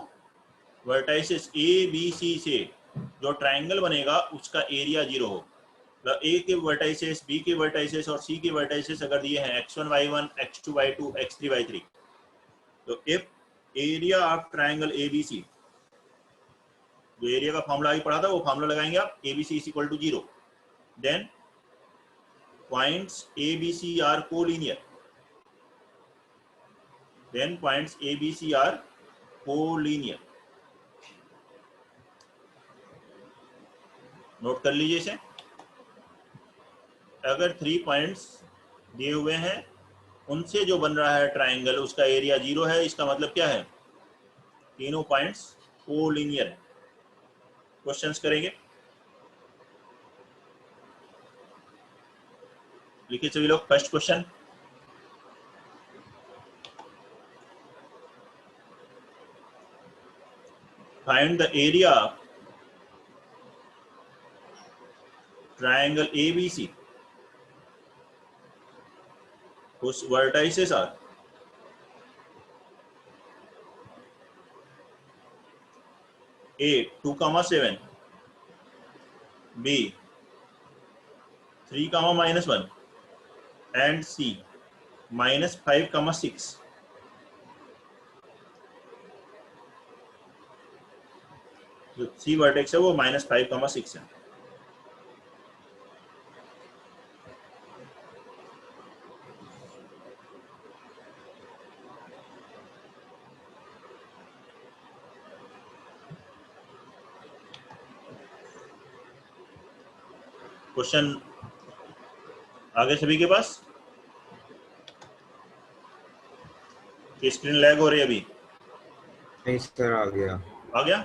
वर्टाइसेस ABC से जो ट्रायंगल बनेगा उसका एरिया 0 हो। मतलब A के वर्टाइसेस, B के वर्टाइसेस और C के वर्टाइसेस अगर दिए हैं x1 y1, x2 y2, x3 y3, तो if area of triangle ABC, जो एरिया का फॉर्मूला अभी पढ़ा था वो फॉर्मूला लगाएंगे आप, ABC = 0, then points ABC are collinear. Then points ABC are collinear. Note कर लीजिए इसे। अगर 3 पॉइंट्स दिए हुए हैं, उनसे जो बन रहा है ट्रायंगल उसका एरिया 0 है, इसका मतलब क्या है? तीनों पॉइंट्स कोलिनियर है। क्वेश्चंस करेंगे। लिखिए सभी लोग first question. Find the area triangle ABC whose vertices are A 2, 7, B 3, -1 and C -5, 6। जो C वर्टेक्स है वो -5, 6 है। क्वेश्चन आगे सभी के पास? स्क्रीन लैग हो रही है अभी? नहीं सर, आ गया। आ गया?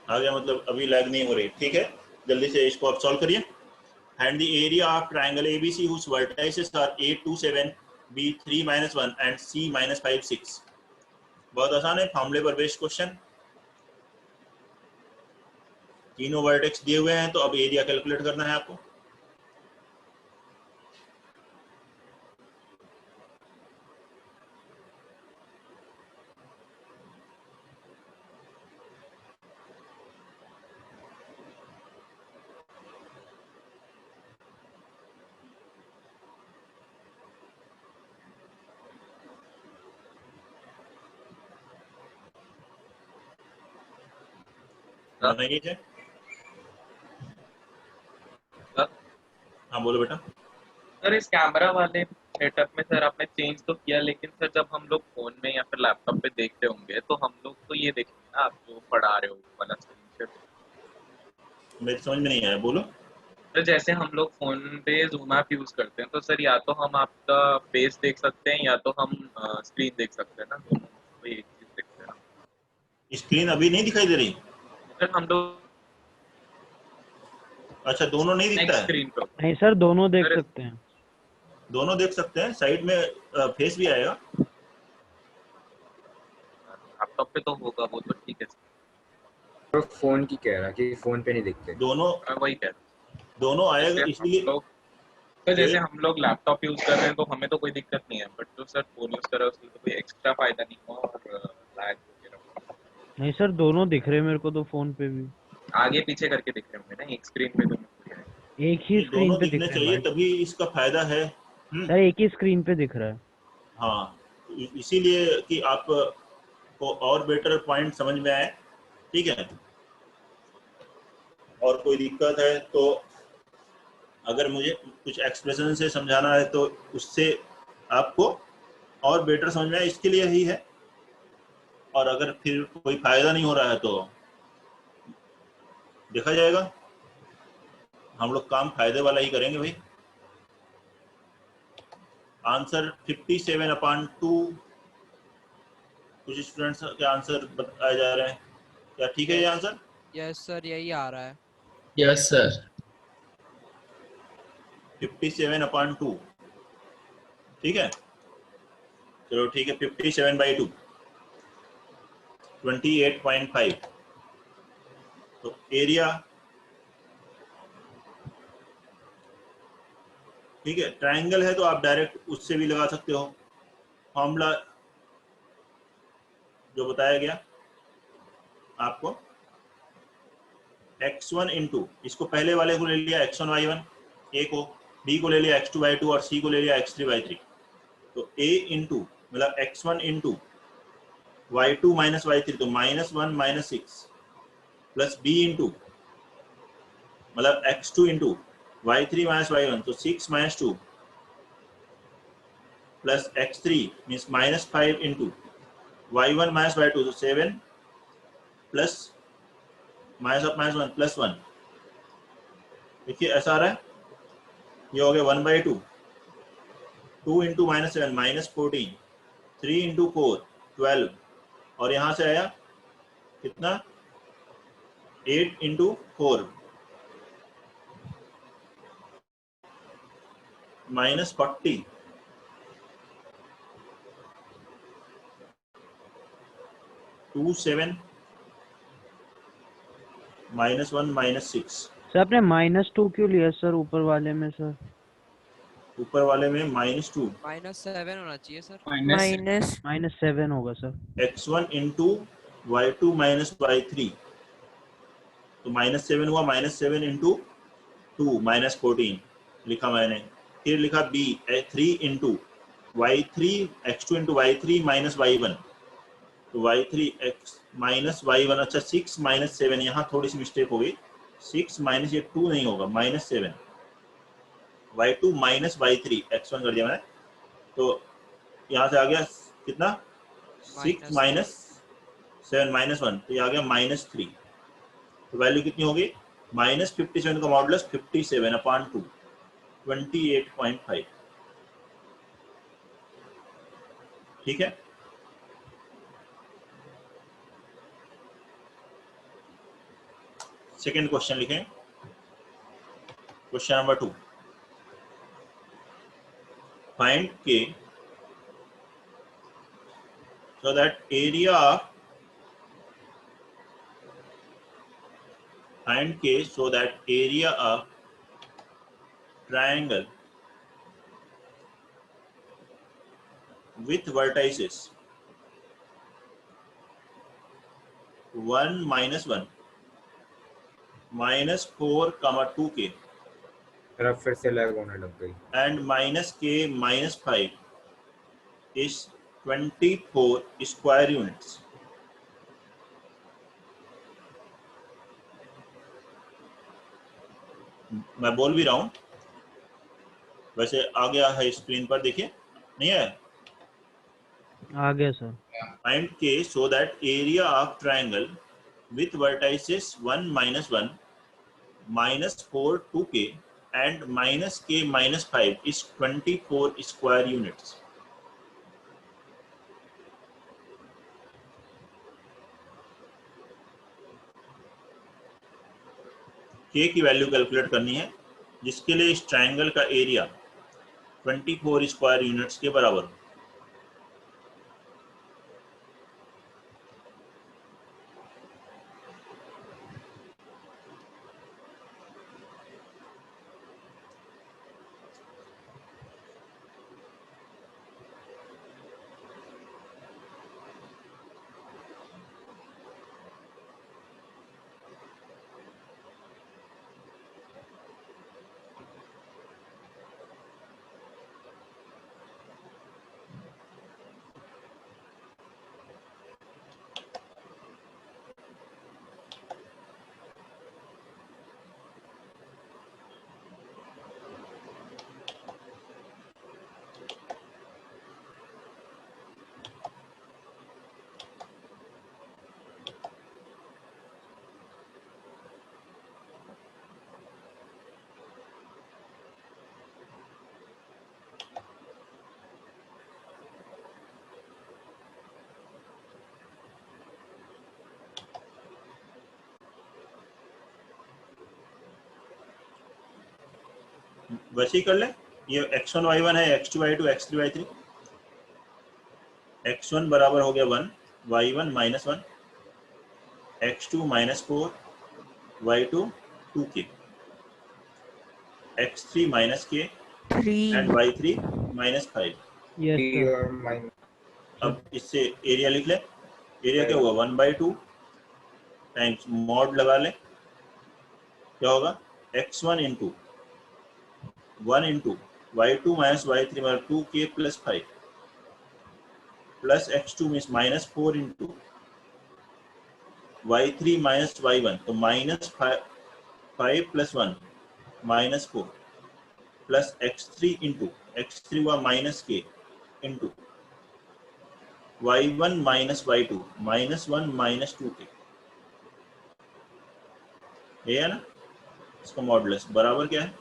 आ गया मतलब अभी लैग नहीं हो रही। ठीक है, जल्दी से इसको आप सॉल्व करिए। Find the area of triangle ABC whose vertices are A 2, 7, B 3, -1 and C -5, 6। बहुत आसान है, फॉर्मूले पर बेस्ड क्वेश्चन। तीनों वर्टेक्स दिए हुए हैं तो अब एरिया कैलकुलेट करना है आपको। बनाइए थे। हाँ बोलो बेटा। सर इस कैमरा वाले सेटअप में सर आपने चेंज तो किया, लेकिन सर जब हम लोग फोन में या फिर लैपटॉप पे देख रहे होंगे तो हम लोग तो ये देखेंगे ना, आप जो पढ़ा रहे हो वाला स्क्रीन शेयर। मेरी समझ में नहीं आया, बोलो। सर जैसे हम लोग फोन पे जूम ऐप यूज करते हैं तो सर या तो हम आपका फेस देख सकते हैं या तो हम स्क्रीन देख सकते हैं ना, दोनों कोई एक चीज देखते हैं ना। स्क्रीन अभी नहीं दिखाई दे रही? सर हम लोग अच्छा, दोनों नहीं दिखता नेक्स्ट है? स्क्रीन पे नहीं सर, दोनों देख अरे- सकते हैं। दोनों देख सकते हैं, साइड में फेस भी आएगा। लैपटॉप पे तो होगा वो तो ठीक है। तो फोन की कह रहा कि फोन पे नहीं दिखते। दोनों मैं वही कह रहा दोनों हूँ। आएगा जैसे हम इसलिए। लोग तो जैसे हम लोग लैपटॉप यूज कर रहे हैं तो हमें तो कोई दिक्कत नहीं है, बट जो सर फोन यूज कर रहा है उसके लिए तो कोई एक्स्ट्रा फायदा नहीं हुआ और लैग वगैरह नहीं सर, दोनों दिख रहे हैं मेरे को तो फोन पे भी। आगे पीछे करके दिख रहे होंगे ना, एक स्क्रीन पे तो नहीं दिख रहा है। एक ही नहीं, स्क्रीन दोनों पे दिखने दिख रहे हैं चाहिए भाई। तभी इसका फायदा है। सर एक ही स्क्रीन पे दिख रहा है। हाँ, इसीलिए कि आप को और बेटर पॉइंट समझ में आए। ठीक है, और कोई दिक्कत है तो अगर मुझे कुछ एक्सप्रेशन से समझाना है तो उससे आपको और बेटर समझ में आए, इसके लिए ही है। और अगर फिर कोई फायदा नहीं हो रहा है तो देखा जाएगा। हम लोग काम फायदे वाला ही करेंगे भाई। आंसर 57/2। कुछ स्टूडेंट्स के आंसर बताए जा रहे हैं, क्या ठीक है ये आंसर? यस सर, यही आ रहा है। Yes sir. 57/2। ठीक है, चलो ठीक है। 57/2 28.5। तो एरिया, ठीक है, ट्रायंगल है तो आप डायरेक्ट उससे भी लगा सकते हो। फॉर्मूला जो बताया गया आपको, x1 इंटू, इसको पहले वाले को ले लिया x1 y1 a को, b को ले लिया x2 y2 और c को ले लिया x3 y3। तो a इंटू मतलब x1 इंटू y2 y3 तो -1 -6 प्लस b इंटू मतलब x2 इंटू y3 y1 तो 6 -2 plus x3 means -5 into y1 y2 तो 7 प्लस -1 प्लस 1। देखिए ऐसा आ रहा है, ये हो गया 1/2। 2 इंटू -7 -14, 3 इंटू 4 12 और यहाँ से आया कितना 8 इंटू 4 -40 27 -1 -6। सर आपने -2 क्यों लिया सर ऊपर वाले में सर? ऊपर वाले में -2 -7 होना चाहिए सर। माइनस -7 होगा sir. x1 into y2 minus y3, तो -7 हुआ, -7 इंटू 2 -14 लिखा मैंने। फिर लिखा b 3 into y3 x2 into y3 minus y1, तो y3 x माइनस y1। अच्छा 6 -7, यहाँ थोड़ी सी मिस्टेक हो गई, 6 माइनस ये 2 नहीं होगा, -7 y2 माइनस y3 x1 कर दिया मैंने, तो यहाँ से आ गया कितना 6 माइनस 7 -1, तो ये आ गया -3। तो वैल्यू कितनी होगी -57 का मॉडुलस 57/2 28.5। ठीक है। सेकेंड क्वेश्चन लिखें, question number 2। Find K so that area of triangle with vertices 1 -1 -4, 2k मेरा फिर से लैग होने लग गई। and -k -5 is 24 square units। मैं बोल भी रहा हूं, वैसे आ गया है स्क्रीन पर, देखिए नहीं है? आ गया sir. Find K so that area of triangle with vertices 1 -1 -4 2k and -k -5 is 24 square units। K की वैल्यू कैलकुलेट करनी है जिसके लिए इस ट्रायंगल का एरिया 24 स्क्वायर यूनिट्स के बराबर हो। वैसे ही कर ले, ये x1 y1 है, x2 y2 x3 y3। x1 बराबर हो गया 1, y1 -1, x2 -4, y2 2k, x3 -k 3 and y3 -5। Yes T sir. और माइन अब इससे एरिया लिख ले। एरिया क्या हुआ 1/2 टाइम्स मॉड लगा ले, क्या होगा x1 into 1 into y2 minus y3 मतलब 2k + 5 plus x2 means -4 into y3 minus y1, तो -5 + 1 -4 प्लस x3 इंटू x3 हुआ -k into y1 minus y2 -1 -2k, ये है ना इसका मॉडुलस बराबर क्या है,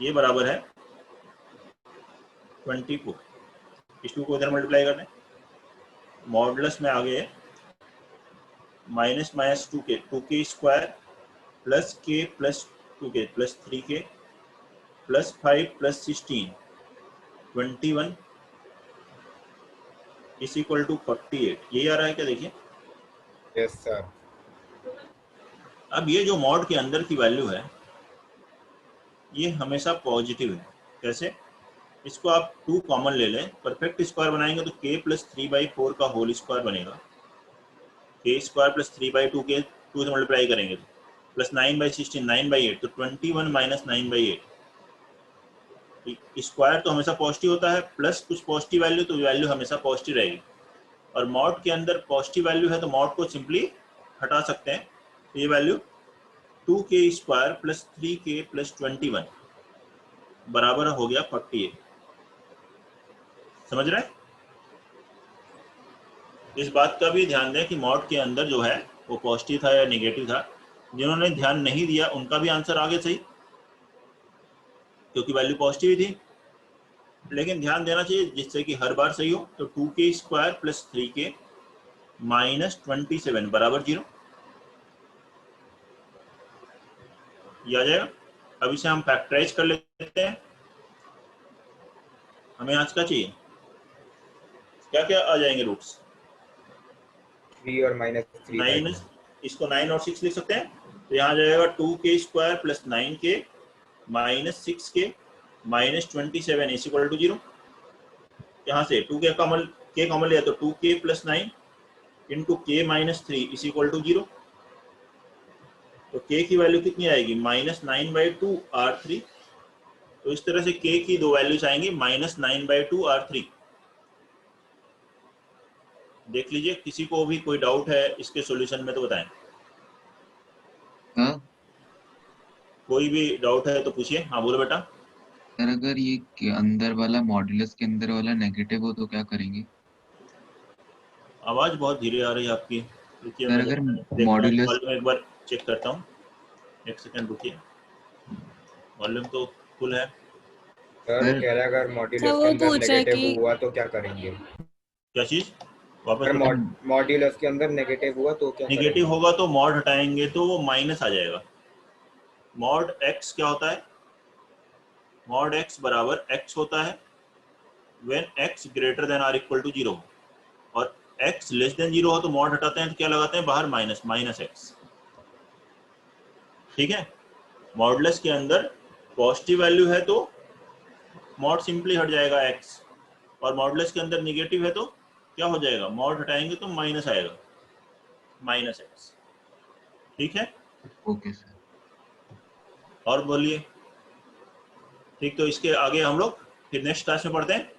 ये बराबर है 24। इस 2 को इधर मल्टीप्लाई करने, मॉडुलस में आगे -2k 2k square plus k + 2k + 3k +5 + 16 21 is equal to 48। ये आ रहा है क्या? देखिए यस सर। अब ये जो मॉड के अंदर की वैल्यू है ये हमेशा पॉजिटिव है। कैसे? इसको आप 2 कॉमन ले लें, परफेक्ट स्क्वायर बनाएंगे तो k + 3/4 का होल स्क्वायर बनेगा। k² + 3/2 के 2 से मल्टीप्लाई करेंगे तो प्लस 9/16 9/8 तो 21 - 9/8। स्क्वायर तो हमेशा पॉजिटिव होता है, प्लस कुछ पॉजिटिव वैल्यू तो वैल्यू हमेशा पॉजिटिव रहेगी। और मॉड के अंदर पॉजिटिव वैल्यू है तो मॉड को सिंपली हटा सकते हैं। तो ये वैल्यू 2k² + 3k + 21 बराबर हो गया 48। समझ रहे हैं? इस बात का भी ध्यान दें कि मॉड के अंदर जो है वो पॉजिटिव था या नेगेटिव था। जिन्होंने ध्यान नहीं दिया उनका भी आंसर आगे सही, क्योंकि वैल्यू पॉजिटिव ही थी। लेकिन ध्यान देना चाहिए जिससे कि हर बार सही हो। तो 2k² + 3k - 27 बराबर 0 ये आ जाएगा। अब इसे हम फैक्टराइज कर लेते हैं। हमें आज का चाहिए, क्या क्या आ जाएंगे रूट्स? 3 और -3 9, इसको 9 और 6 लिख सकते हैं। तो यहाँ जाएगा 2k² + 9k - 6k - 27 is equal to 0। यहाँ से 2k कॉमन लिया तो 2k + 9 into k - 3 is equal to 0। तो k की वैल्यू कितनी आएगी? -9/2 R3। तो इस तरह से k की दो वैल्यूज आएंगी -9/2 R3। देख लीजिए, किसी को भी कोई डाउट है इसके सॉल्यूशन में तो बताएं। हाँ कोई भी डाउट है तो पूछिए। हाँ बोलो बेटा। सर, अगर ये के अंदर वाला मॉड्यूलस के अंदर वाला नेगेटिव हो तो क्या करेंगे? आवाज बहुत धीरे आ रही है आपकी। रुकिए सर, मैं अगर देखता हूँ मॉड्यूलस वॉल्यूम एक बार चेक करता हूँ। एक सेकंड रुकिए, वॉल्यूम तो फुल है। सर वो कह रहा है अगर सर मॉड्यूलस वो के अंदर पूछ रहा है नेगेटिव कि हुआ तो क्या करेंगे? क्या चीज? वापस अगर बताओ। मॉड्यूलस के अंदर नेगेटिव हुआ तो क्या निगेटिव करेंगे? होगा तो मॉड हटाएंगे तो वो माइनस आ जाएगा। मॉड x क्या होता है? मॉड x बराबर x होता है when x greater than or equal to 0 और x लेस देन 0 हो तो मॉड हटाते हैं तो क्या लगाते हैं बाहर? -x। ठीक है। मॉडुलस के अंदर पॉजिटिव वैल्यू है तो मॉड सिंपली हट जाएगा x, और मॉडुलस के अंदर निगेटिव है तो क्या हो जाएगा? मॉड हटाएंगे तो माइनस आएगा -x। ठीक है। Okay sir. और बोलिए। ठीक, तो इसके आगे हम लोग फिर नेक्स्ट क्लास में पढ़ते हैं।